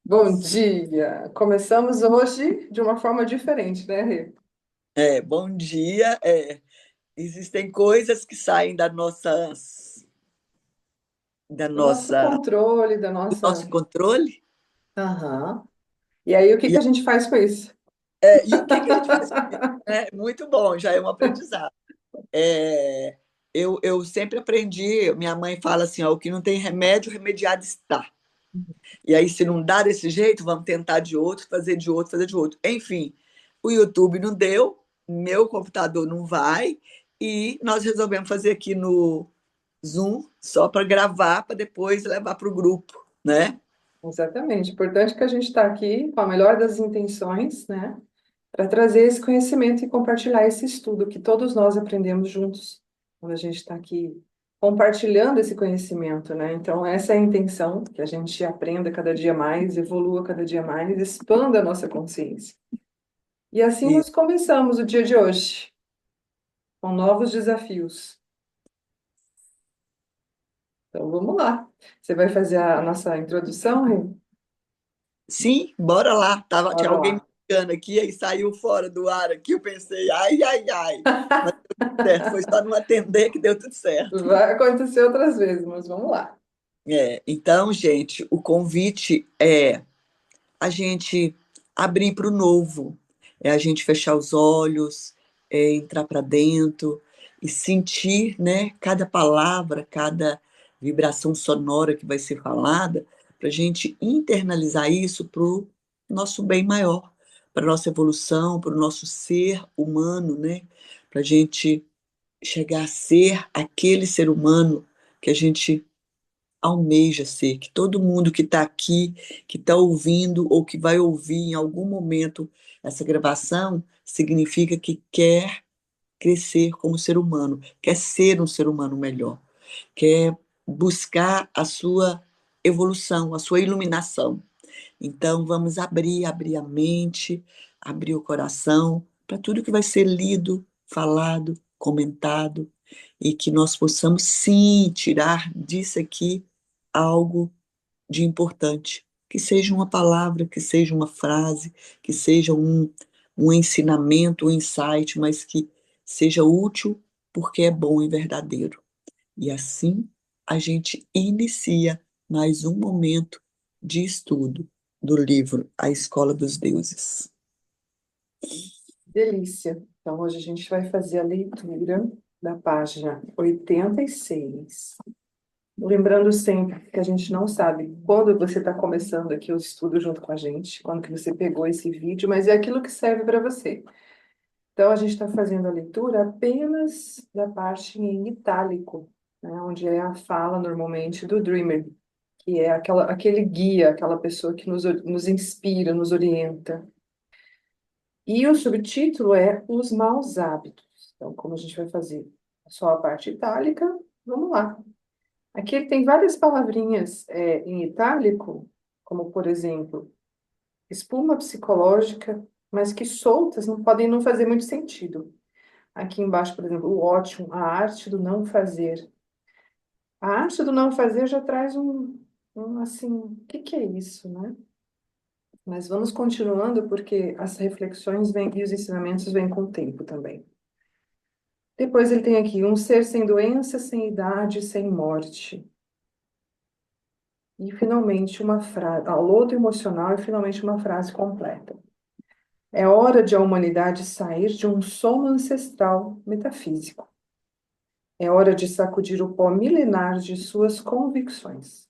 Bom dia! Começamos hoje de uma forma diferente, né, Rê? Bom dia. Existem coisas que saem da Do nosso nossa, controle, da do nosso nossa. controle. Aham. E aí, o que E, que a gente faz com isso? e o que que a gente faz com isso? Muito bom, já é um aprendizado. É, eu sempre aprendi, minha mãe fala assim, ó, o que não tem remédio, remediado está. E aí, se não dá desse jeito, vamos tentar de outro, fazer de outro, fazer de outro. Enfim, o YouTube não deu, meu computador não vai, e nós resolvemos fazer aqui no Zoom só para gravar, para depois levar para o grupo, né? Exatamente. Importante que a gente está aqui com a melhor das intenções, né, para trazer esse conhecimento e compartilhar esse estudo que todos nós aprendemos juntos, quando a gente está aqui compartilhando esse conhecimento, né? Então, essa é a intenção, que a gente aprenda cada dia mais, evolua cada dia mais, expanda a nossa consciência. E assim E nós começamos o dia de hoje, com novos desafios. Então vamos lá. Você vai fazer a nossa introdução, Rê? sim, bora lá. Tinha Bora alguém me lá. ligando aqui, aí saiu fora do ar aqui, eu pensei, ai, ai, ai. Mas deu tudo certo, foi só não atender que deu tudo certo. Vai acontecer outras vezes, mas vamos lá. Então, gente, o convite é a gente abrir para o novo, é a gente fechar os olhos, entrar para dentro e sentir, né, cada palavra, cada vibração sonora que vai ser falada, para a gente internalizar isso para o nosso bem maior, para a nossa evolução, para o nosso ser humano, né, para a gente chegar a ser aquele ser humano que a gente almeja ser, que todo mundo que está aqui, que está ouvindo ou que vai ouvir em algum momento essa gravação, significa que quer crescer como ser humano, quer ser um ser humano melhor, quer buscar a sua evolução, a sua iluminação. Então, vamos abrir a mente, abrir o coração para tudo que vai ser lido, falado, comentado, e que nós possamos sim tirar disso aqui algo de importante. Que seja uma palavra, que seja uma frase, que seja um ensinamento, um insight, mas que seja útil porque é bom e verdadeiro. E assim a gente inicia mais um momento de estudo do livro A Escola dos Deuses. Delícia. Então hoje a gente vai fazer a leitura da página 86. Lembrando sempre que a gente não sabe quando você está começando aqui o estudo junto com a gente, quando que você pegou esse vídeo, mas é aquilo que serve para você. Então, a gente está fazendo a leitura apenas da parte em itálico, né, onde é a fala normalmente do Dreamer, que é aquele guia, aquela pessoa que nos inspira, nos orienta. E o subtítulo é Os Maus Hábitos. Então, como a gente vai fazer só a parte itálica, vamos lá. Aqui ele tem várias palavrinhas em itálico, como, por exemplo, espuma psicológica, mas que soltas não podem não fazer muito sentido. Aqui embaixo, por exemplo, o ótimo, a arte do não fazer. A arte do não fazer já traz assim, o que que é isso, né? Mas vamos continuando porque as reflexões vêm e os ensinamentos vêm com o tempo também. Depois ele tem aqui um ser sem doença, sem idade, sem morte. E finalmente uma frase, ao lodo emocional e finalmente uma frase completa. É hora de a humanidade sair de um sono ancestral metafísico. É hora de sacudir o pó milenar de suas convicções.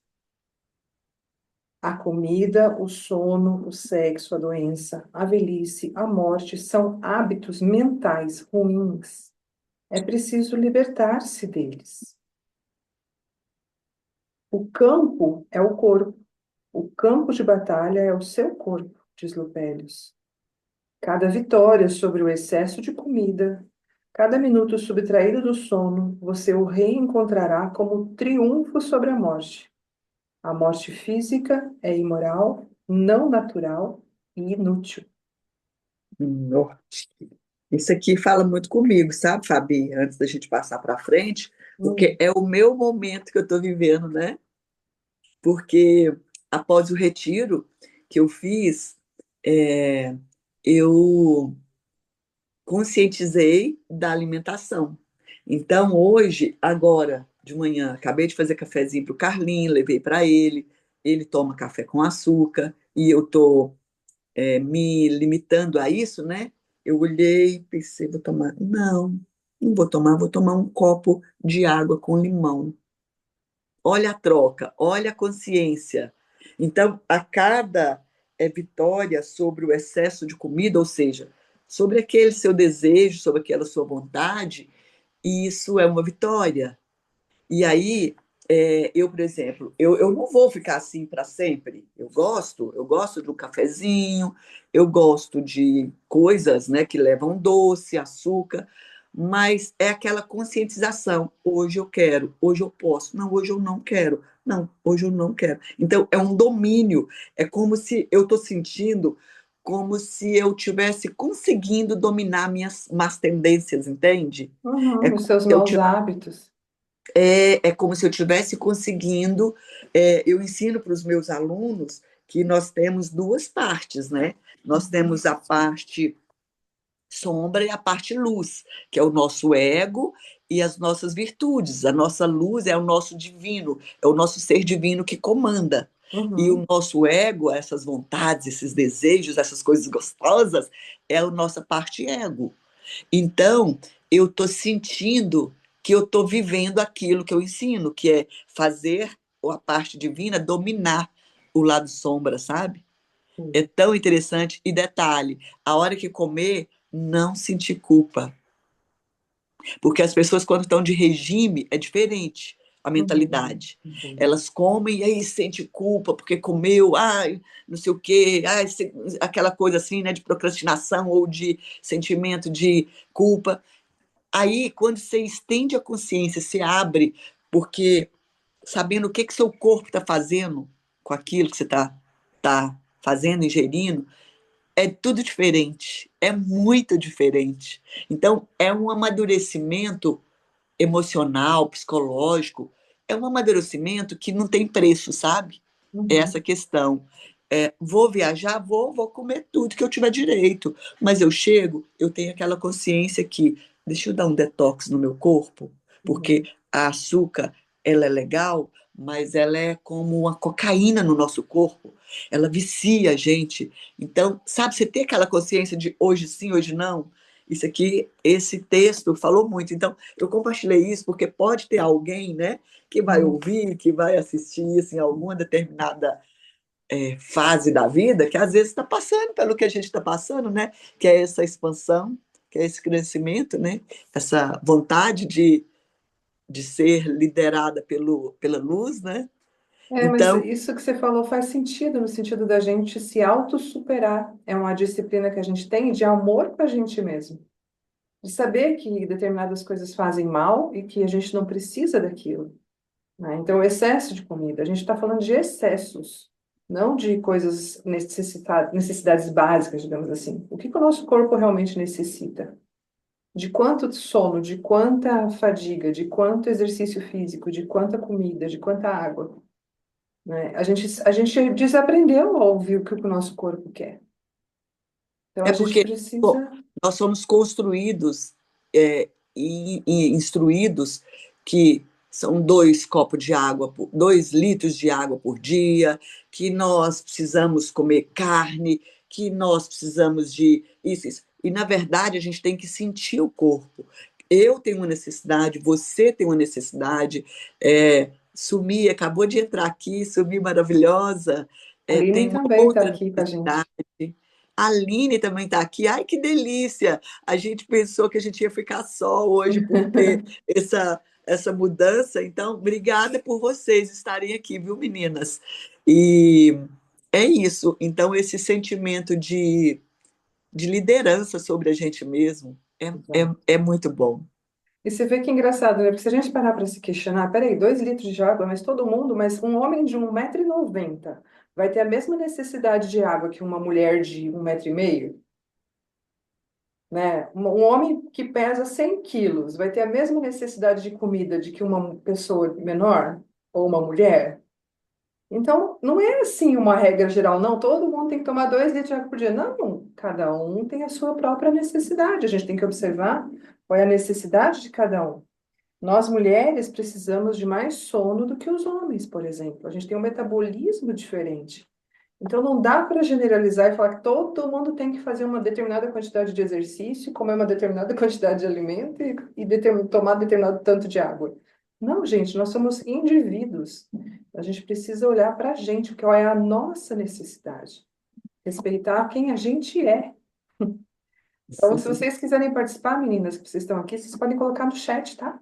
A comida, o sono, o sexo, a doença, a velhice, a morte são hábitos mentais ruins. É preciso libertar-se deles. O campo é o corpo. O campo de batalha é o seu corpo, diz Lupélios. Cada vitória sobre o excesso de comida, cada minuto subtraído do sono, você o reencontrará como triunfo sobre a morte. A morte física é imoral, não natural e inútil. Ó, isso aqui fala muito comigo, sabe, Fabi? Antes da gente passar para frente, porque Hum, é o meu momento que eu estou vivendo, né? Porque após o retiro que eu fiz, é, eu conscientizei da alimentação. Então, hoje, agora de manhã, acabei de fazer cafezinho para o Carlinho, levei para ele toma café com açúcar, e eu estou me limitando a isso, né? Eu olhei, pensei, vou tomar. Não, não vou tomar um copo de água com limão. Olha a troca, olha a consciência. Então, a cada vitória sobre o excesso de comida, ou seja, sobre aquele seu desejo, sobre aquela sua vontade, isso é uma vitória. E aí, eu, por exemplo, eu não vou ficar assim para sempre. Eu gosto de um cafezinho, eu gosto de coisas, né, que levam doce, açúcar, mas é aquela conscientização. Hoje eu quero, hoje eu posso, não, hoje eu não quero, não, hoje eu não quero. Então, é um domínio, é como se eu estou sentindo como se eu tivesse conseguindo dominar minhas más tendências, entende? É Uhum, os como seus se eu maus hábitos. é como se eu estivesse conseguindo. Eu ensino para os meus alunos que nós temos duas partes, né? Nós Uhum, temos a parte sombra e a parte luz, que é o nosso ego e as nossas virtudes. A nossa luz é o nosso divino, é o nosso ser divino que comanda. E o uhum, nosso ego, essas vontades, esses desejos, essas coisas gostosas, é a nossa parte ego. Então, eu estou sentindo que eu estou vivendo aquilo que eu ensino, que é fazer a parte divina dominar o lado sombra, sabe? É sim. tão interessante. E detalhe, a hora que comer, não sentir culpa. Porque as pessoas, quando estão de regime, é diferente a Uhum, mentalidade. uhum. Elas comem e aí sente culpa porque comeu, ai, não sei o quê, ai, aquela coisa assim, né, de procrastinação ou de sentimento de culpa. Aí, quando você estende a consciência, se abre, porque sabendo o que que seu corpo está fazendo com aquilo que você tá fazendo, ingerindo, é tudo diferente, é muito diferente. Então, é um amadurecimento emocional, psicológico, é um amadurecimento que não tem preço, sabe? É essa Uhum. questão. Vou viajar, vou comer tudo que eu tiver direito, mas eu chego, eu tenho aquela consciência que deixa eu dar um detox no meu corpo, porque Uhum. a açúcar, ela é legal, mas ela é como uma cocaína no nosso corpo, ela vicia a gente. Então, sabe, você ter aquela consciência de hoje sim, hoje não, isso aqui, esse texto falou muito. Então, eu compartilhei isso porque pode ter alguém, né, que vai Uhum. ouvir, que vai assistir isso em alguma determinada fase da vida, que às vezes está passando pelo que a gente está passando, né, que é essa expansão, que é esse crescimento, né, essa vontade de ser liderada pela luz, né. É, mas Então, isso que você falou faz sentido, no sentido da gente se autossuperar. É uma disciplina que a gente tem de amor com a gente mesmo. De saber que determinadas coisas fazem mal e que a gente não precisa daquilo, né? Então, o excesso de comida, a gente está falando de excessos, não de coisas necessidades básicas, digamos assim. O que que o nosso corpo realmente necessita? De quanto sono, de quanta fadiga, de quanto exercício físico, de quanta comida, de quanta água, né? A gente desaprendeu a ouvir o que o nosso corpo quer. Então, a é gente porque pô, precisa. nós somos construídos e instruídos que são 2 copos de água, 2 litros de água por dia, que nós precisamos comer carne, que nós precisamos de isso. E, na verdade, a gente tem que sentir o corpo. Eu tenho uma necessidade, você tem uma necessidade. Sumi, acabou de entrar aqui, Sumi maravilhosa, A Aline tem uma também está outra aqui com a necessidade. gente. A Aline também está aqui. Ai, que delícia! A gente pensou que a gente ia ficar só hoje por ter essa mudança. Então, obrigada por vocês estarem aqui, viu, meninas? E é isso. Então, esse sentimento de liderança sobre a gente mesmo é muito bom. E você vê que engraçado, né? Porque se a gente parar para se questionar, peraí, 2 litros de água, mas todo mundo, mas um homem de 1,90 m vai ter a mesma necessidade de água que uma mulher de 1,5 m, né? Um homem que pesa 100 quilos vai ter a mesma necessidade de comida de que uma pessoa menor ou uma mulher? Então, não é assim uma regra geral, não, todo mundo tem que tomar 2 litros de água por dia. Não, cada um tem a sua própria necessidade. A gente tem que observar qual é a necessidade de cada um. Nós, mulheres, precisamos de mais sono do que os homens, por exemplo. A gente tem um metabolismo diferente. Então, não dá para generalizar e falar que todo mundo tem que fazer uma determinada quantidade de exercício, comer uma determinada quantidade de alimento e tomar determinado tanto de água. Não, gente, nós somos indivíduos. A gente precisa olhar para a gente, qual é a nossa necessidade. Respeitar quem a gente é. Então, se vocês quiserem participar, meninas, que vocês estão aqui, vocês podem colocar no chat, tá?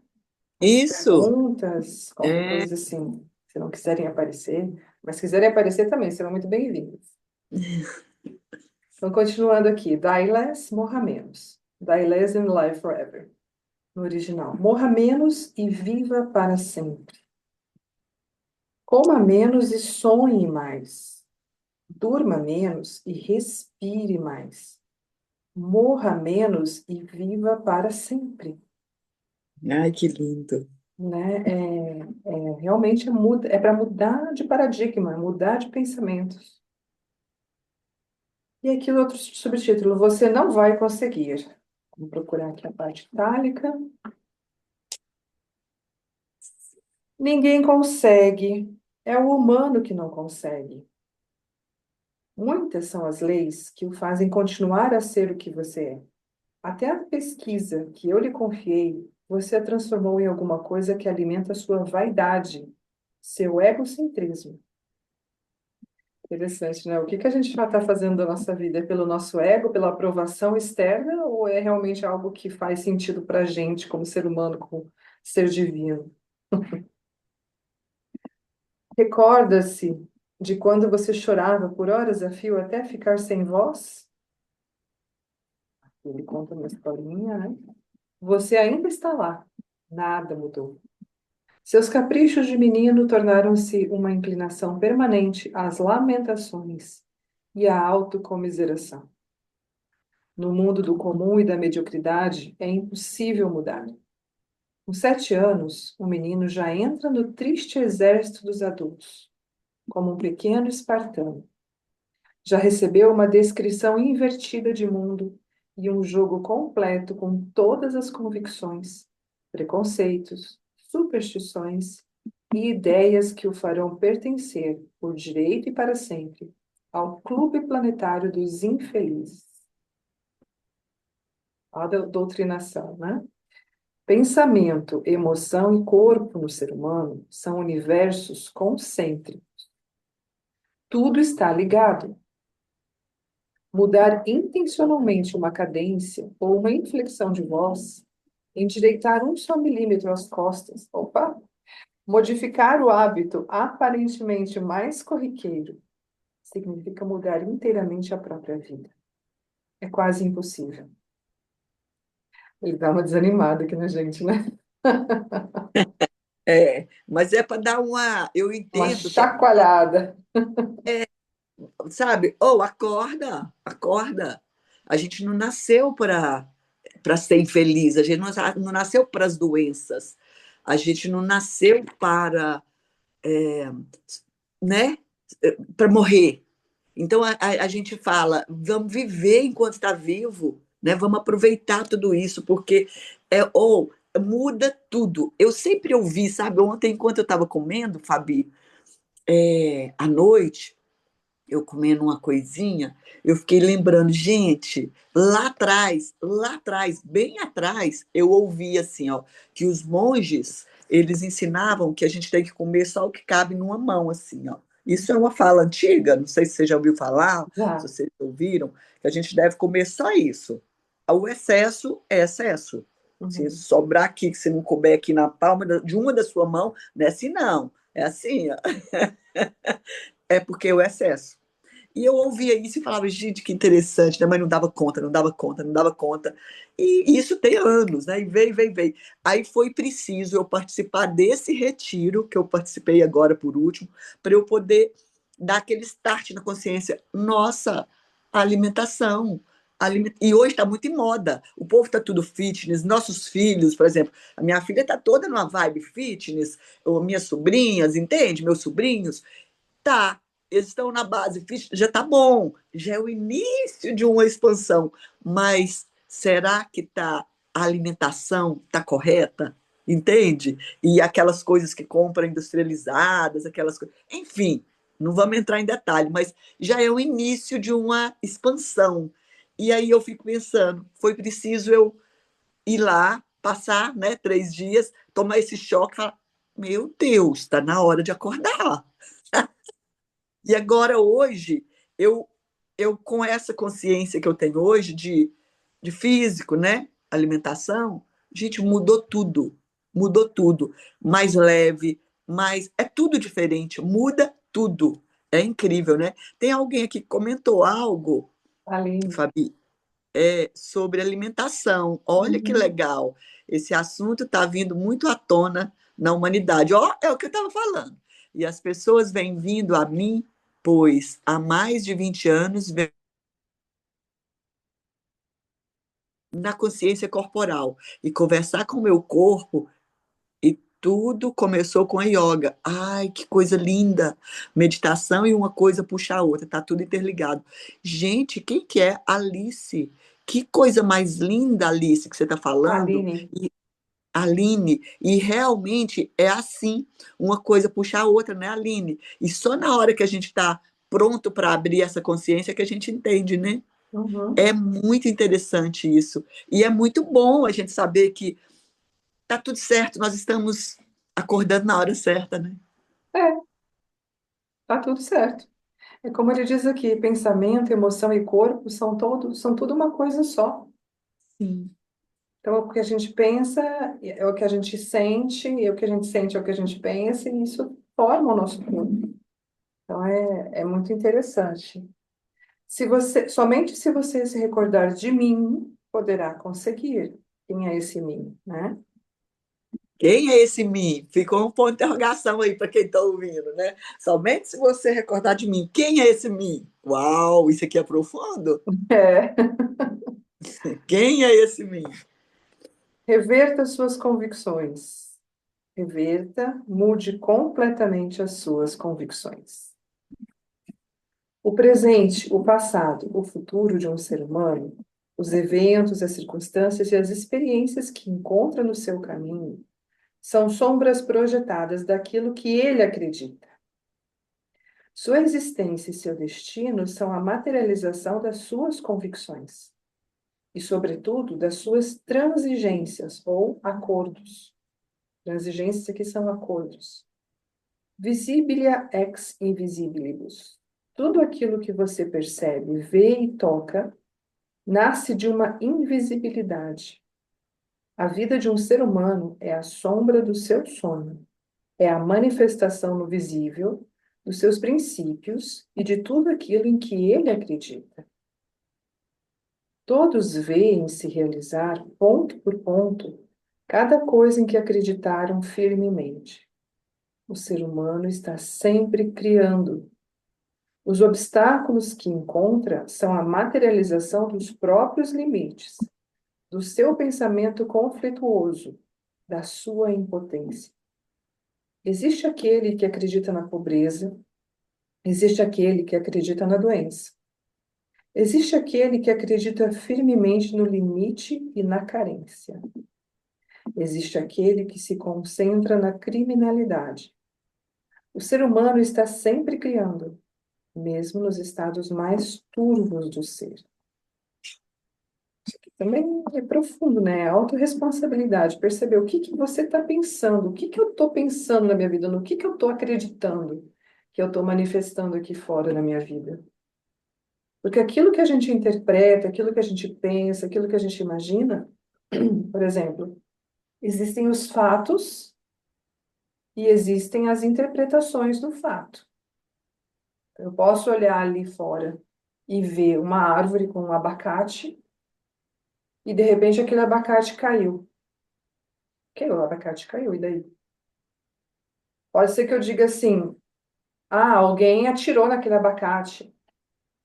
As Isso. perguntas, qualquer É. coisa assim, se não quiserem aparecer. Mas se quiserem aparecer também, serão muito bem-vindas. Então, continuando aqui, Die less, morra menos. Die less and live forever. No original. Morra menos e viva para sempre. Coma menos e sonhe mais. Durma menos e respire mais. Morra menos e viva para sempre. Ai, que lindo. Né? Realmente é para mudar de paradigma, mudar de pensamentos. E aqui o outro subtítulo, você não vai conseguir. Vamos procurar aqui a parte itálica. Ninguém consegue. É o humano que não consegue. Muitas são as leis que o fazem continuar a ser o que você é. Até a pesquisa que eu lhe confiei, você a transformou em alguma coisa que alimenta a sua vaidade, seu egocentrismo. Interessante, né? O que que a gente já está fazendo da nossa vida? É pelo nosso ego, pela aprovação externa, ou é realmente algo que faz sentido para a gente, como ser humano, como ser divino? Recorda-se de quando você chorava por horas a fio até ficar sem voz? Ele conta uma historinha, né? Você ainda está lá. Nada mudou. Seus caprichos de menino tornaram-se uma inclinação permanente às lamentações e à autocomiseração. No mundo do comum e da mediocridade, é impossível mudar. Com 7 anos, o menino já entra no triste exército dos adultos, como um pequeno espartano. Já recebeu uma descrição invertida de mundo e um jogo completo com todas as convicções, preconceitos, superstições e ideias que o farão pertencer, por direito e para sempre, ao Clube Planetário dos Infelizes. A doutrinação, né? Pensamento, emoção e corpo no ser humano são universos concêntricos. Tudo está ligado. Mudar intencionalmente uma cadência ou uma inflexão de voz, endireitar um só milímetro as costas, opa, modificar o hábito aparentemente mais corriqueiro, significa mudar inteiramente a própria vida. É quase impossível. Ele dá uma desanimada aqui na gente, né? É, mas é para dar uma. Eu Uma entendo que, chacoalhada. sabe? Ou acorda, acorda. A gente não nasceu para ser infeliz, a gente não nasceu para as doenças, a gente não nasceu para, é, né? Para morrer. Então a gente fala, vamos viver enquanto está vivo, né? Vamos aproveitar tudo isso, porque ou muda tudo. Eu sempre ouvi, sabe? Ontem, enquanto eu estava comendo, Fabi, à noite, eu comendo uma coisinha, eu fiquei lembrando, gente, lá atrás, bem atrás, eu ouvi assim, ó, que os monges, eles ensinavam que a gente tem que comer só o que cabe numa mão, assim, ó. Isso é uma fala antiga, não sei se você já ouviu falar, se Já. vocês ouviram, que a gente deve comer só isso. O excesso é excesso. Se Uhum. sobrar aqui, que você não couber aqui na palma de uma da sua mão, não é assim, não. É assim, ó. É porque é o excesso. E eu ouvia isso e falava, gente, que interessante, né? Mas não dava conta, não dava conta, não dava conta. E isso tem anos, né? E veio. Aí foi preciso eu participar desse retiro, que eu participei agora por último, para eu poder dar aquele start na consciência. Nossa, a alimentação. E hoje está muito em moda. O povo está tudo fitness. Nossos filhos, por exemplo, a minha filha está toda numa vibe fitness, ou minhas sobrinhas, entende? Meus sobrinhos tá, eles estão na base, já está bom, já é o início de uma expansão, mas será que a alimentação está correta? Entende? E aquelas coisas que compram industrializadas, aquelas coisas. Enfim, não vamos entrar em detalhe, mas já é o início de uma expansão. E aí eu fico pensando, foi preciso eu ir lá, passar, né, 3 dias, tomar esse choque, falar, meu Deus, está na hora de acordar. E agora, hoje, eu, eu com essa consciência que eu tenho hoje de físico, né? Alimentação, gente, mudou tudo. Mudou tudo. Mais leve, mais. É tudo diferente, muda tudo. É incrível, né? Tem alguém aqui que comentou algo, Aline. Fabi, sobre alimentação. Olha que Uhum. legal. Esse assunto está vindo muito à tona na humanidade. Ó, é o que eu estava falando. E as pessoas vêm vindo a mim, pois há mais de 20 anos vem na consciência corporal e conversar com o meu corpo. E tudo começou com a yoga. Ai, que coisa linda! Meditação e uma coisa puxa a outra, tá tudo interligado. Gente, quem que é Alice? Que coisa mais linda, Alice, que você está falando. Aline. E Aline, e realmente é assim, uma coisa puxa a outra, né, Aline? E só na hora que a gente está pronto para abrir essa consciência que a gente entende, né? Uhum. É muito interessante isso. E é muito bom a gente saber que tá tudo certo, nós estamos acordando na hora certa, né? É, tá tudo certo. É como ele diz aqui, pensamento, emoção e corpo são tudo uma coisa só. Sim. Então, o que a gente pensa é o que a gente sente, e o que a gente sente é o que a gente pensa, e isso forma o nosso corpo. Então, é muito interessante. Somente se você se recordar de mim, poderá conseguir. Quem é esse mim, né? Quem é esse mim? Ficou um ponto de interrogação aí para quem está ouvindo, né? Somente se você recordar de mim. Quem é esse mim? Uau, isso aqui é profundo. É. Quem é esse mim? Reverta suas convicções. Reverta, mude completamente as suas convicções. O presente, o passado, o futuro de um ser humano, os eventos, as circunstâncias e as experiências que encontra no seu caminho são sombras projetadas daquilo que ele acredita. Sua existência e seu destino são a materialização das suas convicções e, sobretudo, das suas transigências ou acordos. Transigências aqui são acordos. Visibilia ex invisibilibus. Tudo aquilo que você percebe, vê e toca nasce de uma invisibilidade. A vida de um ser humano é a sombra do seu sonho, é a manifestação no visível dos seus princípios e de tudo aquilo em que ele acredita. Todos veem se realizar, ponto por ponto, cada coisa em que acreditaram firmemente. O ser humano está sempre criando. Os obstáculos que encontra são a materialização dos próprios limites, do seu pensamento conflituoso, da sua impotência. Existe aquele que acredita na pobreza, existe aquele que acredita na doença. Existe aquele que acredita firmemente no limite e na carência. Existe aquele que se concentra na criminalidade. O ser humano está sempre criando, mesmo nos estados mais turvos do ser. Também é profundo, né? É autorresponsabilidade, perceber o que que você está pensando, o que que eu estou pensando na minha vida, no que eu estou acreditando que eu estou manifestando aqui fora na minha vida. Porque aquilo que a gente interpreta, aquilo que a gente pensa, aquilo que a gente imagina, por exemplo, existem os fatos e existem as interpretações do fato. Eu posso olhar ali fora e ver uma árvore com um abacate e de repente aquele abacate caiu. Que o abacate caiu, e daí? Pode ser que eu diga assim: ah, alguém atirou naquele abacate,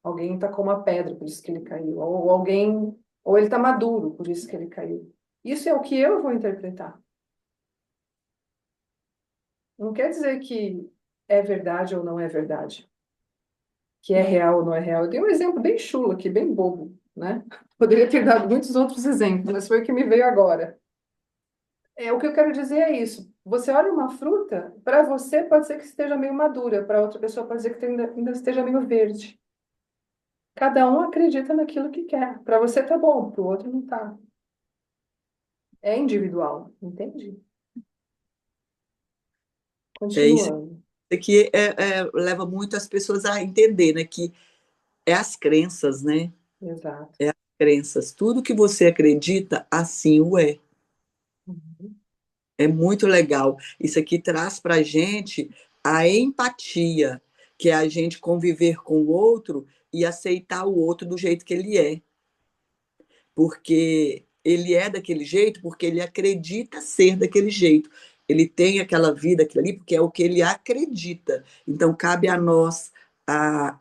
alguém tacou uma pedra, por isso que ele caiu, ou ele está maduro, por isso que ele caiu. Isso é o que eu vou interpretar. Não quer dizer que é verdade ou não é verdade, que é real ou não é real. Eu dei um exemplo bem chulo aqui, bem bobo, né? Poderia ter dado muitos outros exemplos, mas foi o que me veio agora. O que eu quero dizer é isso. Você olha uma fruta, para você pode ser que esteja meio madura, para outra pessoa pode ser que ainda esteja meio verde. Cada um acredita naquilo que quer. Para você tá bom, para o outro não tá. É individual, entende? É isso Continuando. que leva muito as pessoas a entender, né, que é as crenças, né? Exato. É as crenças. Tudo que você acredita, assim o é. Uhum. É muito legal. Isso aqui traz para a gente a empatia, que é a gente conviver com o outro e aceitar o outro do jeito que ele é. Porque ele é daquele jeito, porque ele acredita ser daquele jeito. Ele tem aquela vida, aquilo ali, porque é o que ele acredita. Então, cabe a nós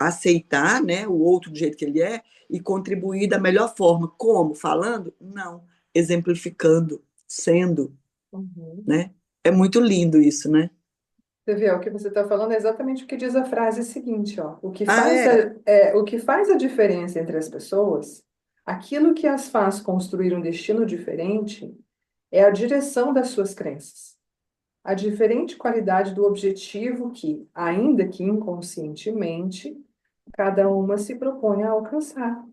aceitar, né, o outro do jeito que ele é e contribuir da melhor forma. Como? Falando? Não. Exemplificando, sendo, Uhum. né? É muito lindo isso, né? Você vê, o que você está falando é exatamente o que diz a frase seguinte, ó. Ah, é? O que faz a diferença entre as pessoas, aquilo que as faz construir um destino diferente, é a direção das suas crenças. A diferente qualidade do objetivo que, ainda que inconscientemente, cada uma se propõe a alcançar.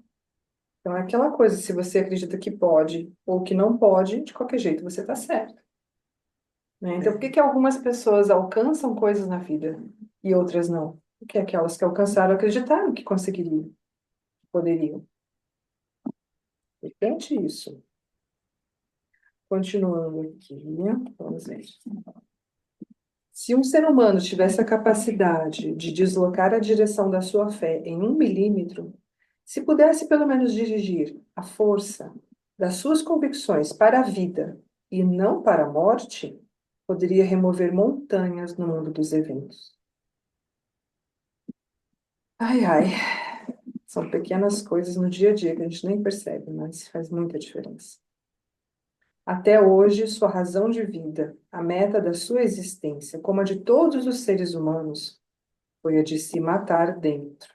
Então, é aquela coisa, se você acredita que pode ou que não pode, de qualquer jeito você está certo, né? Então, por que que algumas pessoas alcançam coisas na vida e outras não? Porque aquelas que alcançaram acreditaram que conseguiriam, que poderiam. Entende isso? Continuando aqui, né? Vamos ver. Se um ser humano tivesse a capacidade de deslocar a direção da sua fé em 1 milímetro, se pudesse pelo menos dirigir a força das suas convicções para a vida e não para a morte, poderia remover montanhas no mundo dos eventos. Ai, ai, são pequenas coisas no dia a dia que a gente nem percebe, mas faz muita diferença. Até hoje, sua razão de vida, a meta da sua existência, como a de todos os seres humanos, foi a de se matar dentro.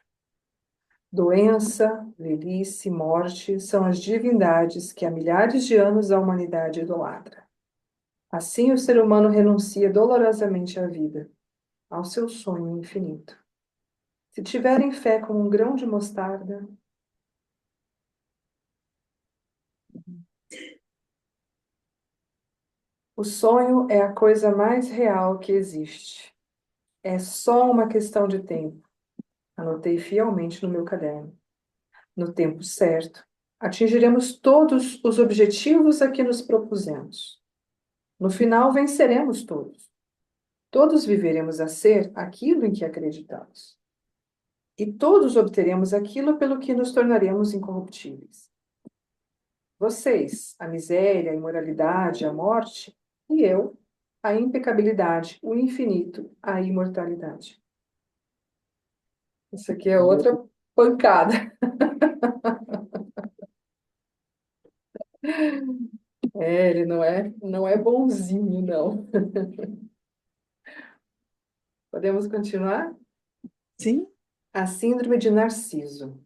Doença, velhice, morte são as divindades que há milhares de anos a humanidade idolatra. Assim, o ser humano renuncia dolorosamente à vida, ao seu sonho infinito. Se tiverem fé como um grão de mostarda, o sonho é a coisa mais real que existe. É só uma questão de tempo. Anotei fielmente no meu caderno. No tempo certo, atingiremos todos os objetivos a que nos propusemos. No final, venceremos todos. Todos viveremos a ser aquilo em que acreditamos. E todos obteremos aquilo pelo que nos tornaremos incorruptíveis. Vocês, a miséria, a imoralidade, a morte, e eu, a impecabilidade, o infinito, a imortalidade. Isso aqui é outra pancada. Ele não é bonzinho, não. Podemos continuar? Sim. A síndrome de Narciso.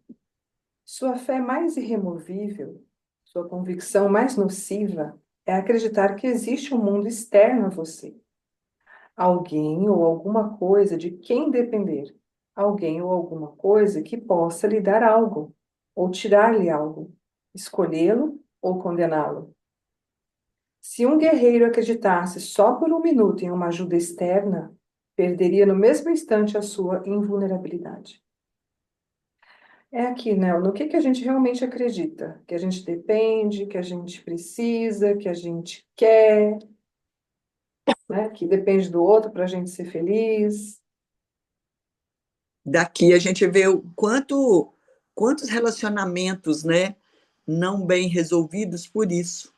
Sua fé mais irremovível, sua convicção mais nociva é acreditar que existe um mundo externo a você. Alguém ou alguma coisa de quem depender. Alguém ou alguma coisa que possa lhe dar algo, ou tirar-lhe algo, escolhê-lo ou condená-lo. Se um guerreiro acreditasse só por 1 minuto em uma ajuda externa, perderia no mesmo instante a sua invulnerabilidade. É aqui, né? No que a gente realmente acredita, que a gente depende, que a gente precisa, que a gente quer, né? Que depende do outro para a gente ser feliz. Daqui a gente vê o quantos relacionamentos, né, não bem resolvidos por isso,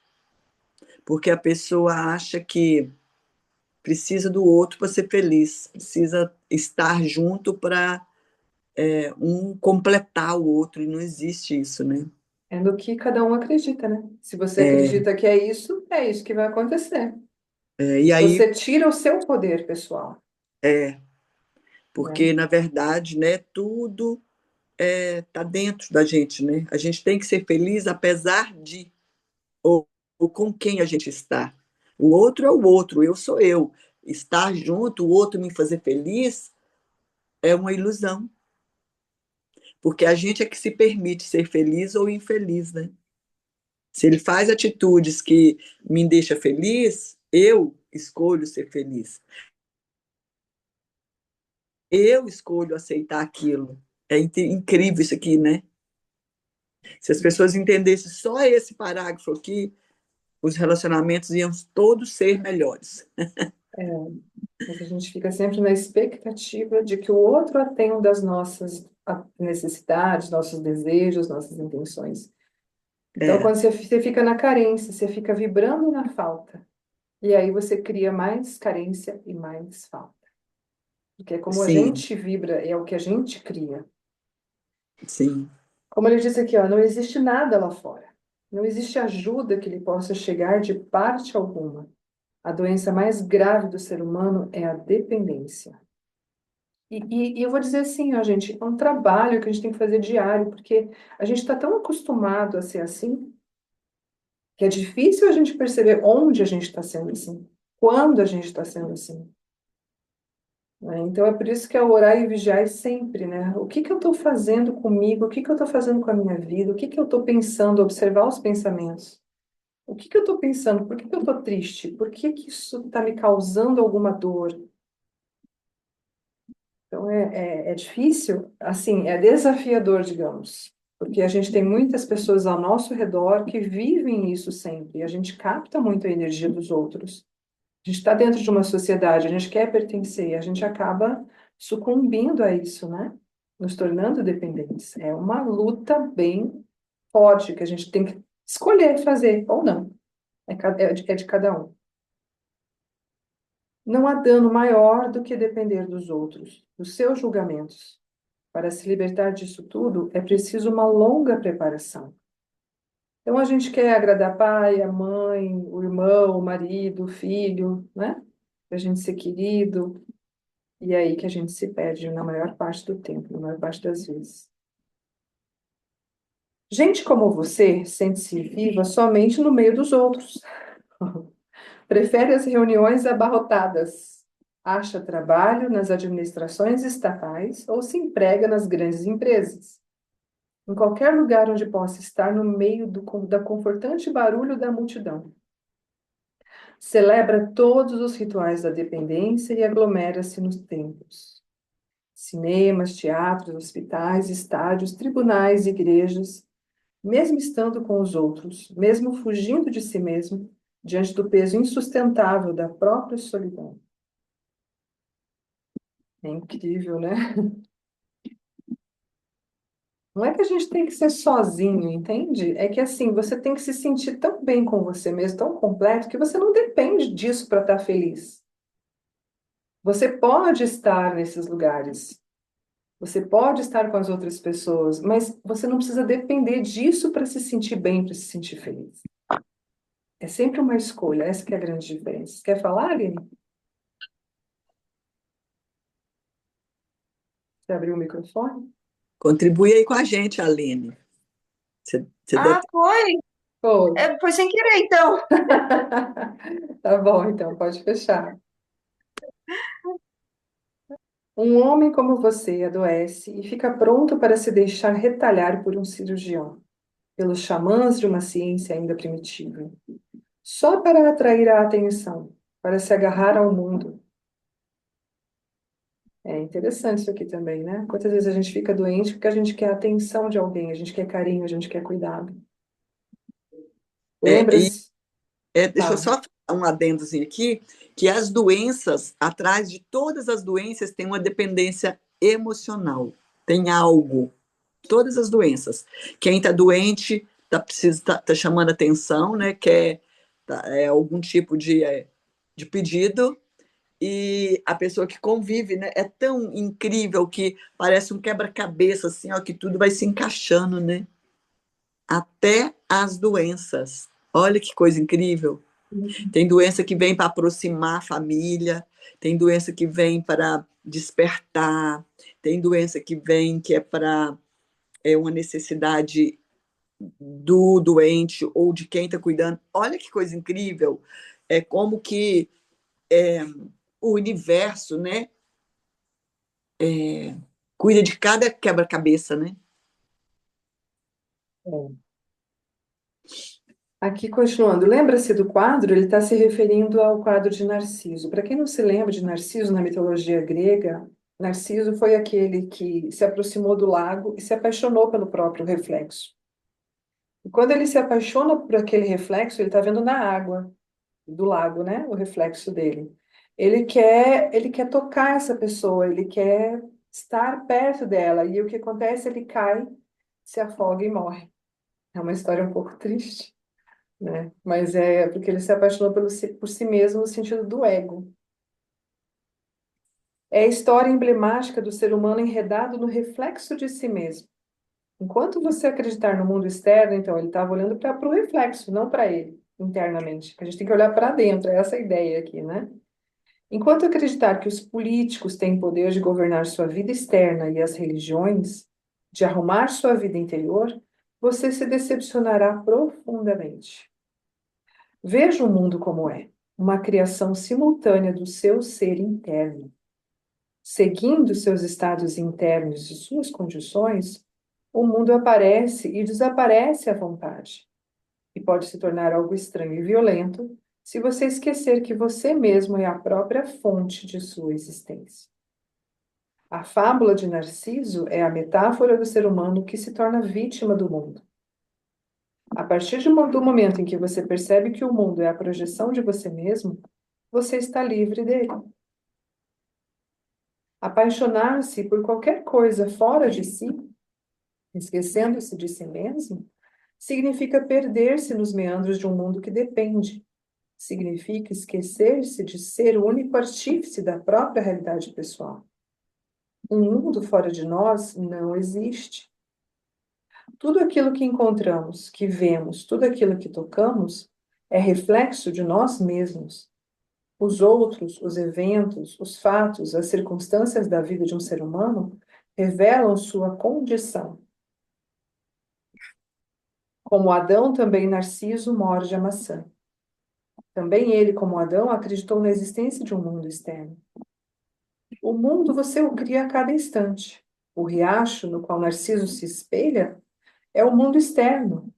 porque a pessoa acha que precisa do outro para ser feliz, precisa estar junto para um completar o outro, e não existe isso, né? É no que cada um acredita, né? Se você acredita que é isso que vai acontecer. E aí Você tira o seu poder pessoal. Porque, na verdade, né, tudo está dentro da gente, né? A gente tem que ser feliz apesar de, ou com quem a gente está. O outro é o outro, eu sou eu. Estar junto, o outro me fazer feliz, é uma ilusão. Porque a gente é que se permite ser feliz ou infeliz, né? Se ele faz atitudes que me deixam feliz, eu escolho ser feliz. Eu escolho aceitar aquilo. É incrível isso aqui, né? Se as pessoas entendessem só esse parágrafo aqui, os relacionamentos iam todos ser melhores. É, mas a gente fica sempre na expectativa de que o outro atenda às nossas necessidades, nossos desejos, nossas intenções. Então, É, quando você fica na carência, você fica vibrando na falta. E aí você cria mais carência e mais falta. Porque é como a sim, gente vibra, é o que a gente cria. sim, Como ele disse aqui, ó, não existe nada lá fora. Não existe ajuda que lhe possa chegar de parte alguma. A doença mais grave do ser humano é a dependência. E eu vou dizer assim, ó, gente, é um trabalho que a gente tem que fazer diário, porque a gente está tão acostumado a ser assim, que é difícil a gente perceber onde a gente está sendo assim, quando a gente está sendo assim. Né? Então é por isso que é orar e vigiar sempre, né? O que que eu estou fazendo comigo? O que que eu estou fazendo com a minha vida? O que que eu estou pensando? Observar os pensamentos. O que que eu estou pensando? Por que que eu estou triste? Por que que isso está me causando alguma dor? Então é difícil, assim, é desafiador, digamos, porque a gente tem muitas pessoas ao nosso redor que vivem isso sempre, e a gente capta muito a energia dos outros. A gente está dentro de uma sociedade, a gente quer pertencer, a gente acaba sucumbindo a isso, né? Nos tornando dependentes. É uma luta bem forte que a gente tem que escolher fazer ou não. É de cada um. Não há dano maior do que depender dos outros, dos seus julgamentos. Para se libertar disso tudo, é preciso uma longa preparação. Então, a gente quer agradar pai, a mãe, o irmão, o marido, o filho, né? Para a gente ser querido. E é aí que a gente se perde na maior parte do tempo, na maior parte das vezes. Gente como você sente-se viva somente no meio dos outros. Prefere as reuniões abarrotadas. Acha trabalho nas administrações estatais ou se emprega nas grandes empresas. Em qualquer lugar onde possa estar no meio da confortante barulho da multidão. Celebra todos os rituais da dependência e aglomera-se nos templos. Cinemas, teatros, hospitais, estádios, tribunais, igrejas, mesmo estando com os outros, mesmo fugindo de si mesmo, diante do peso insustentável da própria solidão. É incrível, né? Não é que a gente tem que ser sozinho, entende? É que assim, você tem que se sentir tão bem com você mesmo, tão completo, que você não depende disso para estar feliz. Você pode estar nesses lugares, você pode estar com as outras pessoas, mas você não precisa depender disso para se sentir bem, para se sentir feliz. É sempre uma escolha, essa que é a grande diferença. Quer falar, Aline? Você abriu o microfone? contribui aí com a gente, Aline. Você deve Ah, foi? Foi. Foi sem querer, então. Tá bom, então, pode fechar. Um homem como você adoece e fica pronto para se deixar retalhar por um cirurgião, pelos xamãs de uma ciência ainda primitiva, só para atrair a atenção, para se agarrar ao mundo. É interessante isso aqui também, né? Quantas vezes a gente fica doente porque a gente quer a atenção de alguém, a gente quer carinho, a gente quer cuidado. é, e Lembra-se? deixa eu Fala. só falar um adendozinho aqui, que as doenças, atrás de todas as doenças, tem uma dependência emocional. Tem algo. Todas as doenças. Quem está doente tá chamando atenção, né? Quer algum tipo de pedido. E a pessoa que convive, né? É tão incrível que parece um quebra-cabeça, assim, ó, que tudo vai se encaixando, né? Até as doenças. Olha que coisa incrível. Tem doença que vem para aproximar a família, tem doença que vem para despertar, tem doença que vem que é para uma necessidade do doente ou de quem está cuidando. Olha que coisa incrível! É como que o universo, né, cuida de cada quebra-cabeça, né? É. Aqui, continuando, lembra-se do quadro? Ele está se referindo ao quadro de Narciso. Para quem não se lembra de Narciso na mitologia grega, Narciso foi aquele que se aproximou do lago e se apaixonou pelo próprio reflexo. E quando ele se apaixona por aquele reflexo, ele está vendo na água do lago, né? O reflexo dele. Ele quer tocar essa pessoa, ele quer estar perto dela. E o que acontece? Ele cai, se afoga e morre. É uma história um pouco triste, né? Mas é porque ele se apaixonou por si mesmo no sentido do ego. É a história emblemática do ser humano enredado no reflexo de si mesmo. Enquanto você acreditar no mundo externo, então ele estava olhando para o reflexo, não para ele, internamente. A gente tem que olhar para dentro, é essa a ideia aqui, né? Enquanto acreditar que os políticos têm poder de governar sua vida externa e as religiões, de arrumar sua vida interior, você se decepcionará profundamente. Veja o mundo como é, uma criação simultânea do seu ser interno. Seguindo seus estados internos e suas condições, o mundo aparece e desaparece à vontade, e pode se tornar algo estranho e violento se você esquecer que você mesmo é a própria fonte de sua existência. A fábula de Narciso é a metáfora do ser humano que se torna vítima do mundo. A partir do momento em que você percebe que o mundo é a projeção de você mesmo, você está livre dele. Apaixonar-se por qualquer coisa fora de si, esquecendo-se de si mesmo, significa perder-se nos meandros de um mundo que depende. Significa esquecer-se de ser o único artífice da própria realidade pessoal. Um mundo fora de nós não existe. Tudo aquilo que encontramos, que vemos, tudo aquilo que tocamos, é reflexo de nós mesmos. Os outros, os eventos, os fatos, as circunstâncias da vida de um ser humano revelam sua condição. Como Adão, também Narciso morde a maçã. Também ele, como Adão, acreditou na existência de um mundo externo. O mundo você o cria a cada instante. O riacho no qual Narciso se espelha é o mundo externo.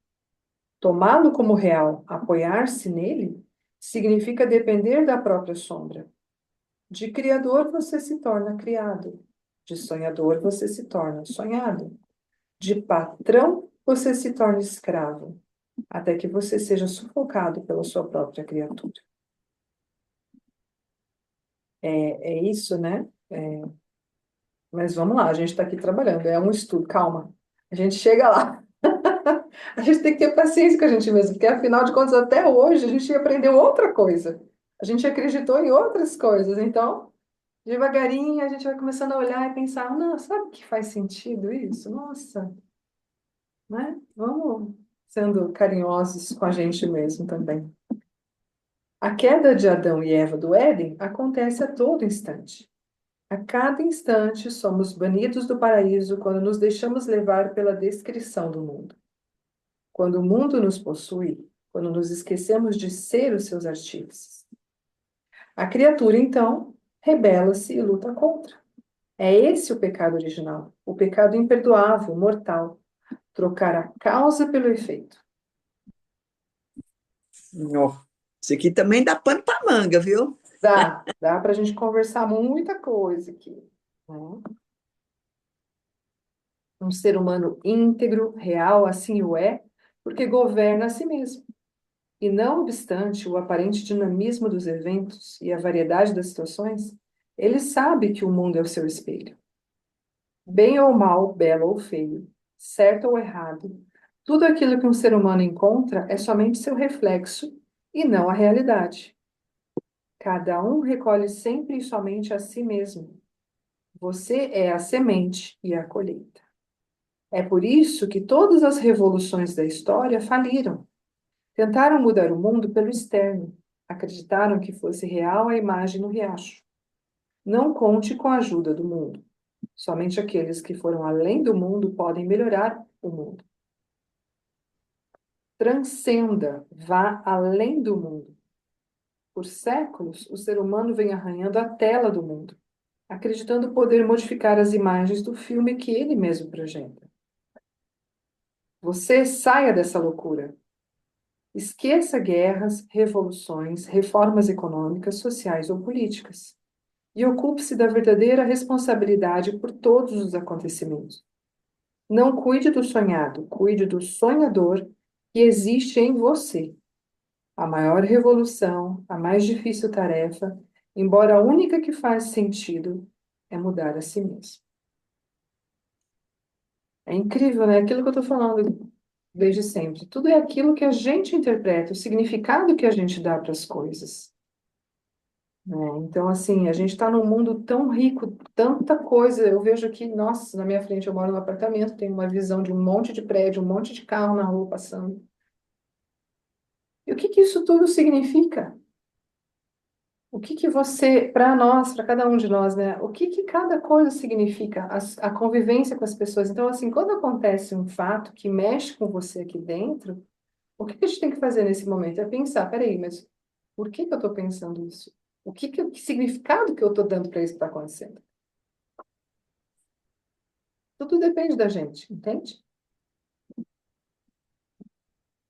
Tomá-lo como real, apoiar-se nele, significa depender da própria sombra. De criador você se torna criado. De sonhador você se torna sonhado. De patrão você se torna escravo, até que você seja sufocado pela sua própria criatura. É isso, né? Mas vamos lá, a gente está aqui trabalhando, é um estudo, calma. A gente chega lá. A gente tem que ter paciência com a gente mesmo, porque afinal de contas, até hoje, a gente aprendeu outra coisa. A gente acreditou em outras coisas. Então, devagarinho, a gente vai começando a olhar e pensar, não, sabe que faz sentido isso? Nossa, né? Vamos sendo carinhosos com a gente mesmo também. A queda de Adão e Eva do Éden acontece a todo instante. A cada instante somos banidos do paraíso quando nos deixamos levar pela descrição do mundo. Quando o mundo nos possui, quando nos esquecemos de ser os seus artífices. A criatura, então, rebela-se e luta contra. É esse o pecado original, o pecado imperdoável, mortal, trocar a causa pelo efeito. Ó, isso aqui também dá pano para manga, viu? Dá para a gente conversar muita coisa aqui, né? Um ser humano íntegro, real, assim o é, porque governa a si mesmo. E não obstante o aparente dinamismo dos eventos e a variedade das situações, ele sabe que o mundo é o seu espelho. Bem ou mal, belo ou feio, certo ou errado, tudo aquilo que um ser humano encontra é somente seu reflexo e não a realidade. Cada um recolhe sempre e somente a si mesmo. Você é a semente e a colheita. É por isso que todas as revoluções da história faliram. Tentaram mudar o mundo pelo externo, Acreditaram que fosse real a imagem no riacho. Não conte com a ajuda do mundo. Somente aqueles que foram além do mundo podem melhorar o mundo. Transcenda, vá além do mundo. Por séculos, o ser humano vem arranhando a tela do mundo, acreditando poder modificar as imagens do filme que ele mesmo projeta. Você saia dessa loucura. Esqueça guerras, revoluções, reformas econômicas, sociais ou políticas. E ocupe-se da verdadeira responsabilidade por todos os acontecimentos. Não cuide do sonhado, cuide do sonhador que existe em você. A maior revolução, a mais difícil tarefa, embora a única que faz sentido, é mudar a si mesmo. É incrível, né? Aquilo que eu estou falando desde sempre. Tudo é aquilo que a gente interpreta, o significado que a gente dá para as coisas, né? Então, assim, a gente está num mundo tão rico, tanta coisa. Eu vejo aqui, nossa, na minha frente eu moro num apartamento, tenho uma visão de um monte de prédio, um monte de carro na rua passando. E o que que isso tudo significa? O que que você, para nós, para cada um de nós, né? O que que cada coisa significa? A convivência com as pessoas. Então, assim, quando acontece um fato que mexe com você aqui dentro, o que que a gente tem que fazer nesse momento? É pensar, peraí, mas por que que eu estou pensando isso? Que significado que eu estou dando para isso que está acontecendo? Tudo depende da gente, entende?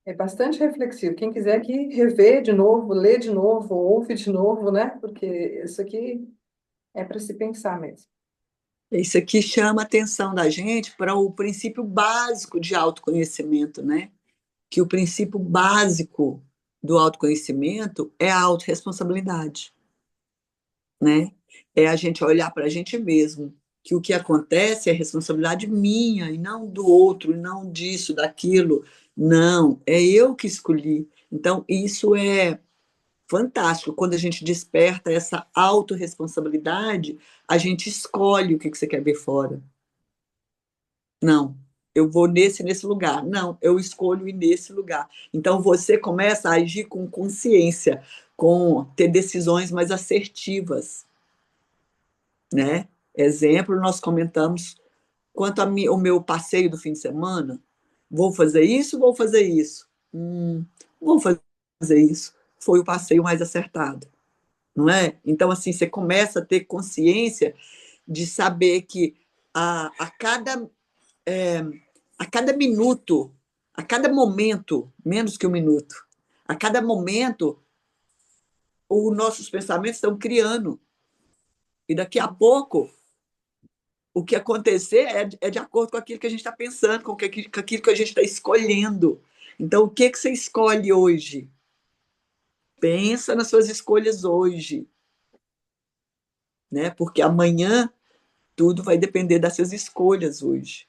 É bastante reflexivo. Quem quiser aqui rever de novo, ler de novo, ouve de novo, né? Porque isso aqui é para se pensar mesmo. Isso aqui chama a atenção da gente para o princípio básico de autoconhecimento, né? Que o princípio básico do autoconhecimento é a autorresponsabilidade, né? É a gente olhar para a gente mesmo, que o que acontece é responsabilidade minha e não do outro, não disso, daquilo. Não, é eu que escolhi. Então, isso é fantástico. Quando a gente desperta essa autorresponsabilidade, a gente escolhe o que você quer ver fora. Não, eu vou nesse lugar. Não, eu escolho ir nesse lugar. Então você começa a agir com consciência, com ter decisões mais assertivas, né? Exemplo, nós comentamos quanto o meu passeio do fim de semana. Vou fazer isso, vou fazer isso. Vou fazer isso. Foi o passeio mais acertado, não é? Então, assim, você começa a ter consciência de saber que a cada a cada minuto, a cada momento, menos que um minuto, a cada momento, os nossos pensamentos estão criando. E daqui a pouco, o que acontecer é de acordo com aquilo que a gente está pensando, com aquilo que a gente está escolhendo. Então, o que você escolhe hoje? Pensa nas suas escolhas hoje, né? Porque amanhã tudo vai depender das suas escolhas hoje.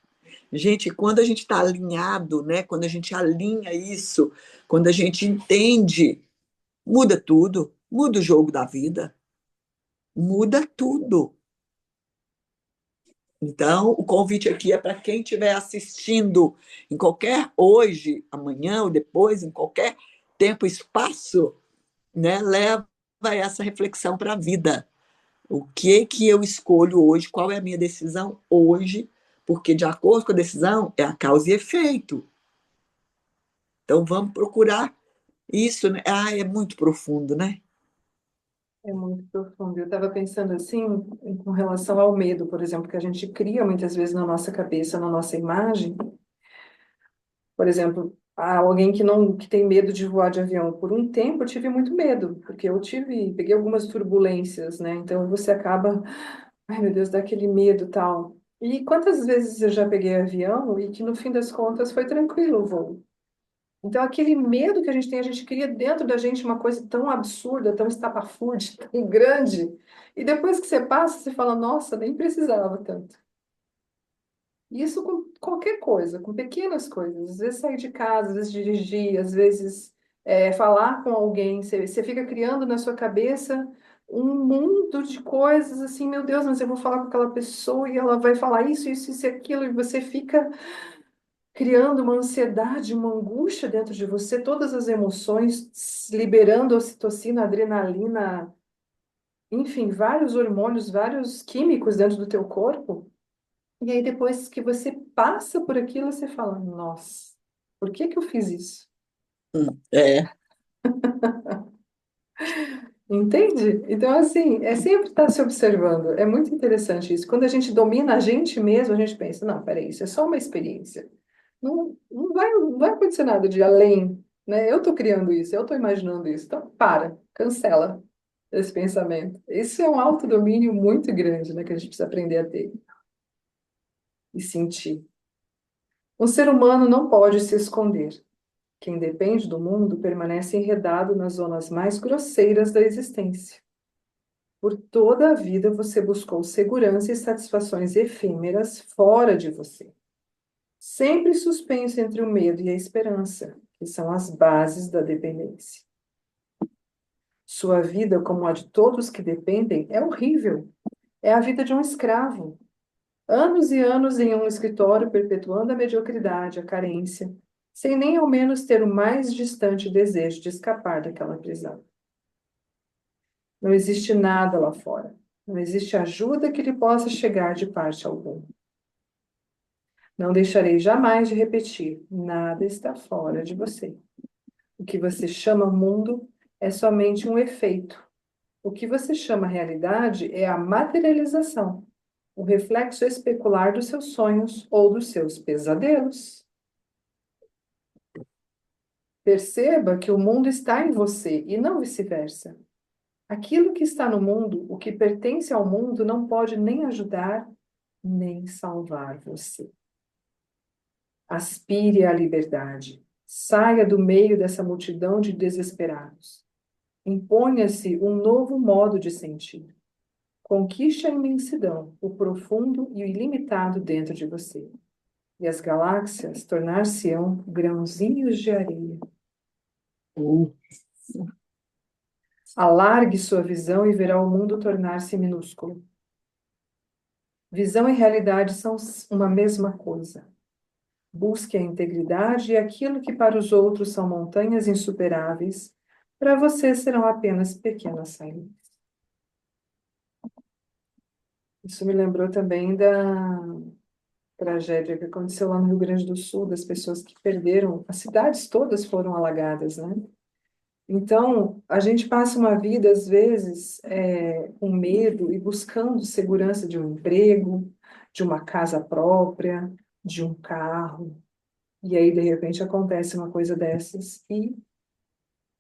Gente, quando a gente está alinhado, né? Quando a gente alinha isso, quando a gente entende, muda tudo, muda o jogo da vida, muda tudo. Então, o convite aqui é para quem estiver assistindo em qualquer hoje, amanhã ou depois, em qualquer tempo e espaço, né? Leva essa reflexão para a vida. O que eu escolho hoje? Qual é a minha decisão hoje? Porque de acordo com a decisão é a causa e efeito. Então vamos procurar isso, né? Ah, é muito profundo, né? É muito profundo. Eu estava pensando assim, com relação ao medo, por exemplo, que a gente cria muitas vezes na nossa cabeça, na nossa imagem. Por exemplo, há alguém que tem medo de voar de avião. Por um tempo eu tive muito medo, porque peguei algumas turbulências, né? Então você acaba, ai meu Deus, dá aquele medo e tal. E quantas vezes eu já peguei avião e que no fim das contas foi tranquilo o voo. Então, aquele medo que a gente tem, a gente cria dentro da gente uma coisa tão absurda, tão estapafúrdia, tão grande. E depois que você passa, você fala, nossa, nem precisava tanto. E isso com qualquer coisa, com pequenas coisas. Às vezes sair de casa, às vezes dirigir, às vezes falar com alguém. Você fica criando na sua cabeça um mundo de coisas assim, meu Deus, mas eu vou falar com aquela pessoa e ela vai falar isso, isso, isso e aquilo, e você fica criando uma ansiedade, uma angústia dentro de você, todas as emoções, liberando ocitocina, adrenalina, enfim, vários hormônios, vários químicos dentro do teu corpo. E aí, depois que você passa por aquilo, você fala, nossa, por que que eu fiz isso? É. Entende? Então, assim, é sempre estar se observando. É muito interessante isso. Quando a gente domina a gente mesmo, a gente pensa, não, peraí, isso é só uma experiência. Não vai acontecer nada de além, né? Eu estou criando isso, eu estou imaginando isso. Então, cancela esse pensamento. Isso é um autodomínio muito grande, né, que a gente precisa aprender a ter e sentir. Um ser humano não pode se esconder. Quem depende do mundo permanece enredado nas zonas mais grosseiras da existência. Por toda a vida você buscou segurança e satisfações efêmeras fora de você, sempre suspenso entre o medo e a esperança, que são as bases da dependência. Sua vida, como a de todos que dependem, é horrível. É a vida de um escravo. Anos e anos em um escritório perpetuando a mediocridade, a carência, sem nem ao menos ter o mais distante desejo de escapar daquela prisão. Não existe nada lá fora. Não existe ajuda que lhe possa chegar de parte alguma. Não deixarei jamais de repetir: nada está fora de você. O que você chama mundo é somente um efeito. O que você chama realidade é a materialização, o reflexo especular dos seus sonhos ou dos seus pesadelos. Perceba que o mundo está em você e não vice-versa. Aquilo que está no mundo, o que pertence ao mundo, não pode nem ajudar, nem salvar você. Aspire à liberdade. Saia do meio dessa multidão de desesperados. Imponha-se um novo modo de sentir. Conquiste a imensidão, o profundo e o ilimitado dentro de você. E as galáxias tornar-se-ão grãozinhos de areia. Uh, Alargue sua visão e verá o mundo tornar-se minúsculo. Visão e realidade são uma mesma coisa. Busque a integridade e aquilo que para os outros são montanhas insuperáveis, para você serão apenas pequenas saídas. Isso me lembrou também da tragédia que aconteceu lá no Rio Grande do Sul, das pessoas que perderam, as cidades todas foram alagadas, né? Então, a gente passa uma vida, às vezes, com medo e buscando segurança de um emprego, de uma casa própria, de um carro. E aí, de repente, acontece uma coisa dessas e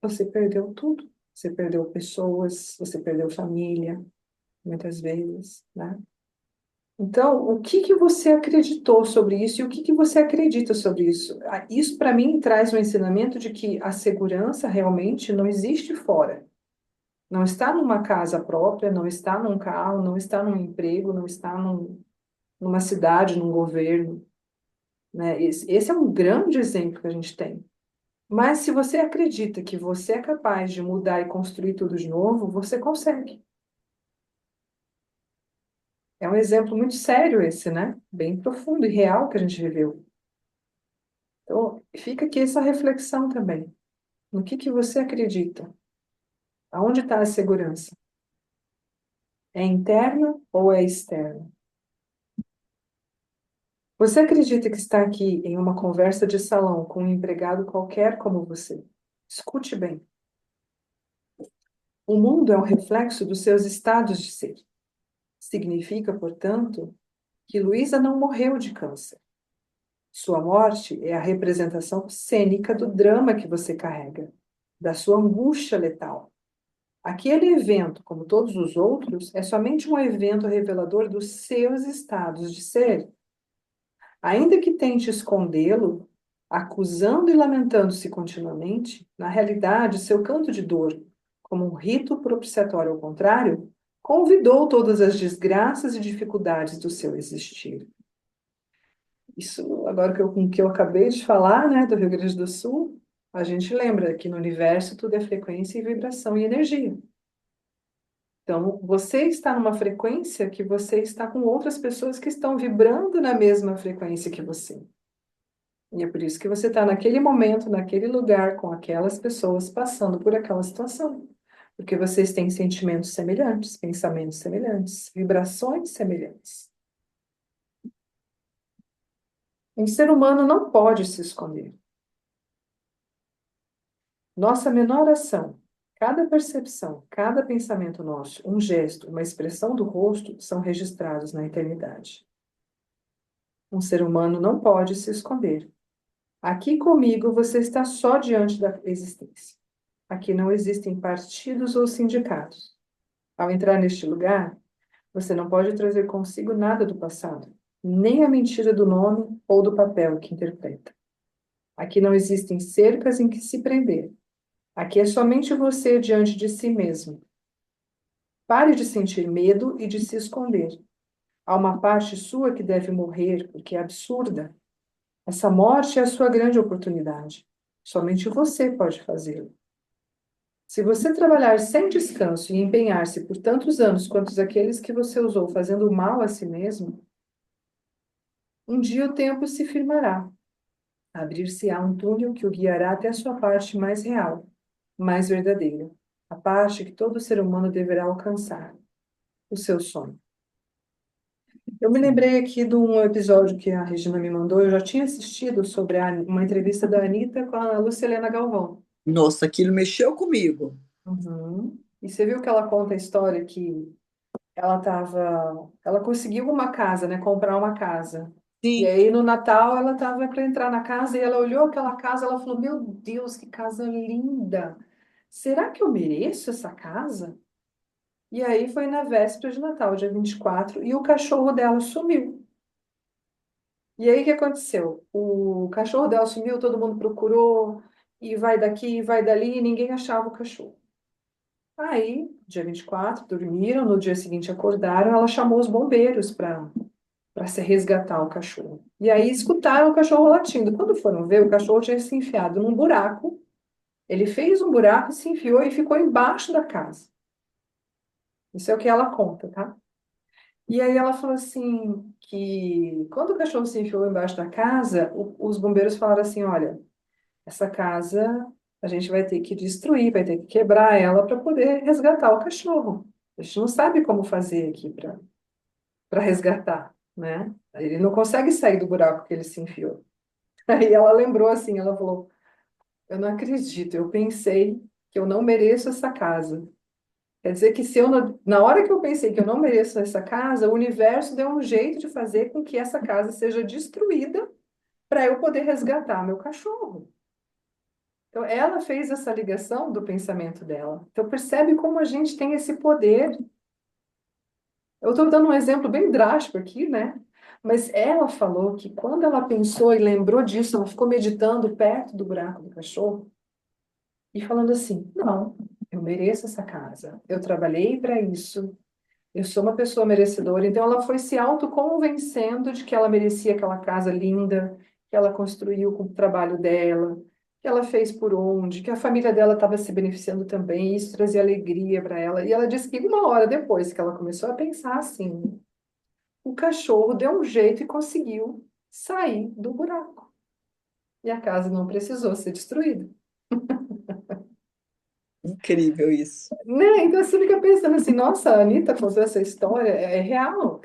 você perdeu tudo. Você perdeu pessoas, você perdeu família, muitas vezes, né? Então, o que que você acreditou sobre isso e o que que você acredita sobre isso? Isso, para mim, traz um ensinamento de que a segurança realmente não existe fora. Não está numa casa própria, não está num carro, não está num emprego, não está numa cidade, num governo, né? Esse é um grande exemplo que a gente tem. Mas se você acredita que você é capaz de mudar e construir tudo de novo, você consegue. É um exemplo muito sério esse, né? Bem profundo e real que a gente viveu. Então, fica aqui essa reflexão também. No que você acredita? Aonde está a segurança? É interna ou é externa? Você acredita que está aqui em uma conversa de salão com um empregado qualquer como você? Escute bem. O mundo é um reflexo dos seus estados de ser. Significa, portanto, que Luísa não morreu de câncer. Sua morte é a representação cênica do drama que você carrega, da sua angústia letal. Aquele evento, como todos os outros, é somente um evento revelador dos seus estados de ser. Ainda que tente escondê-lo, acusando e lamentando-se continuamente, na realidade, seu canto de dor, como um rito propiciatório ao contrário, convidou todas as desgraças e dificuldades do seu existir. Isso, agora que eu acabei de falar, né, do Rio Grande do Sul, a gente lembra que no universo tudo é frequência e vibração e energia. Então, você está numa frequência que você está com outras pessoas que estão vibrando na mesma frequência que você. E é por isso que você está naquele momento, naquele lugar, com aquelas pessoas passando por aquela situação. Porque vocês têm sentimentos semelhantes, pensamentos semelhantes, vibrações semelhantes. Um ser humano não pode se esconder. Nossa menor ação, cada percepção, cada pensamento nosso, um gesto, uma expressão do rosto são registrados na eternidade. Um ser humano não pode se esconder. Aqui comigo você está só diante da existência. Aqui não existem partidos ou sindicatos. Ao entrar neste lugar, você não pode trazer consigo nada do passado, nem a mentira do nome ou do papel que interpreta. Aqui não existem cercas em que se prender. Aqui é somente você diante de si mesmo. Pare de sentir medo e de se esconder. Há uma parte sua que deve morrer porque é absurda. Essa morte é a sua grande oportunidade. Somente você pode fazê-lo. Se você trabalhar sem descanso e empenhar-se por tantos anos quanto aqueles que você usou fazendo mal a si mesmo, um dia o tempo se firmará. Abrir-se-á um túnel que o guiará até a sua parte mais real, mais verdadeira, a parte que todo ser humano deverá alcançar, o seu sonho. Eu me Sim. lembrei aqui de um episódio que a Regina me mandou, eu já tinha assistido sobre uma entrevista da Anitta com a Lucilena Galvão. Nossa, aquilo mexeu comigo. Uhum. E você viu que ela conta a história que ela conseguiu uma casa, né, comprar uma casa. E Sim, aí no Natal ela estava para entrar na casa e ela olhou aquela casa, ela falou: "Meu Deus, que casa linda! Será que eu mereço essa casa?" E aí foi na véspera de Natal, dia 24, e o cachorro dela sumiu. E aí o que aconteceu? O cachorro dela sumiu, todo mundo procurou, e vai daqui, vai dali, e ninguém achava o cachorro. Aí, dia 24, dormiram, no dia seguinte acordaram, ela chamou os bombeiros para se resgatar o cachorro. E aí escutaram o cachorro latindo. Quando foram ver, o cachorro tinha se enfiado num buraco. Ele fez um buraco, se enfiou e ficou embaixo da casa. Isso é o que ela conta, tá? E aí ela falou assim que quando o cachorro se enfiou embaixo da casa, os bombeiros falaram assim, olha, essa casa a gente vai ter que destruir, vai ter que quebrar ela para poder resgatar o cachorro. A gente não sabe como fazer aqui para resgatar, né? Ele não consegue sair do buraco que ele se enfiou. Aí ela lembrou assim, ela falou, eu não acredito, eu pensei que eu não mereço essa casa. Quer dizer que se eu, na hora que eu pensei que eu não mereço essa casa, o universo deu um jeito de fazer com que essa casa seja destruída para eu poder resgatar meu cachorro. Então, ela fez essa ligação do pensamento dela. Então, percebe como a gente tem esse poder. Eu estou dando um exemplo bem drástico aqui, né? Mas ela falou que quando ela pensou e lembrou disso, ela ficou meditando perto do buraco do cachorro e falando assim: não, eu mereço essa casa, eu trabalhei para isso, eu sou uma pessoa merecedora. Então ela foi se autoconvencendo de que ela merecia aquela casa linda, que ela construiu com o trabalho dela, que ela fez por onde, que a família dela estava se beneficiando também, e isso trazia alegria para ela. E ela disse que uma hora depois que ela começou a pensar assim, o cachorro deu um jeito e conseguiu sair do buraco. E a casa não precisou ser destruída. incrível isso. Né? Então você fica pensando assim, nossa, a Anitta contou essa história, é real,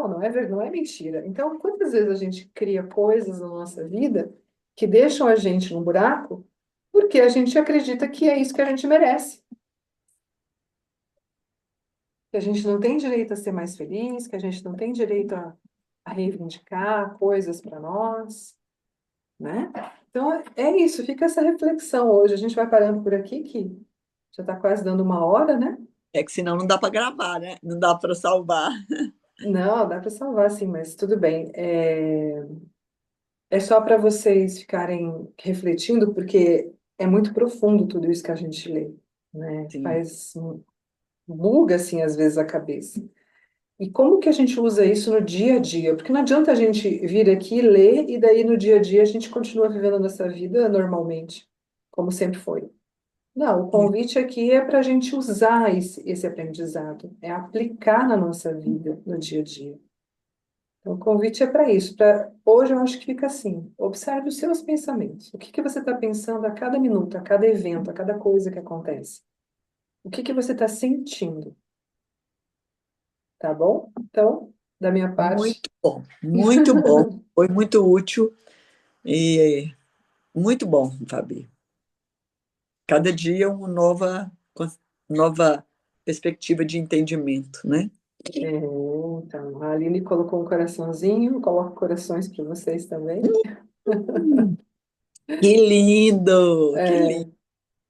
não é mentira. Então, quantas vezes a gente cria coisas na nossa vida que deixam a gente num buraco porque a gente acredita que é isso que a gente merece, que a gente não tem direito a ser mais feliz, que a gente não tem direito a reivindicar coisas para nós, né? Então, é isso, fica essa reflexão hoje. A gente vai parando por aqui, que já está quase dando uma hora, né? É que senão não dá para gravar, né? Não dá para salvar. Não, dá para salvar, sim, mas tudo bem. É só para vocês ficarem refletindo, porque é muito profundo tudo isso que a gente lê, né? Sim. Faz, buga, assim, às vezes a cabeça. E como que a gente usa isso no dia a dia? Porque não adianta a gente vir aqui, ler, e daí no dia a dia a gente continua vivendo a nossa vida normalmente, como sempre foi. Não, o convite aqui é para a gente usar esse aprendizado, é aplicar na nossa vida, no dia a dia. O convite é para isso. Para hoje eu acho que fica assim. Observe os seus pensamentos. O que que você está pensando a cada minuto, a cada evento, a cada coisa que acontece? O que que você está sentindo? Tá bom? Então, da minha parte, Muito bom, muito bom. Foi muito útil e muito bom, Fabi. Cada dia uma nova perspectiva de entendimento, né? então, a Aline colocou um coraçãozinho, coloco corações para vocês também. Hum, que lindo, que É, lindo.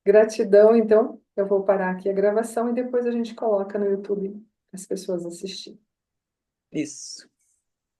gratidão, então, eu vou parar aqui a gravação e depois a gente coloca no YouTube para as pessoas assistirem. Isso.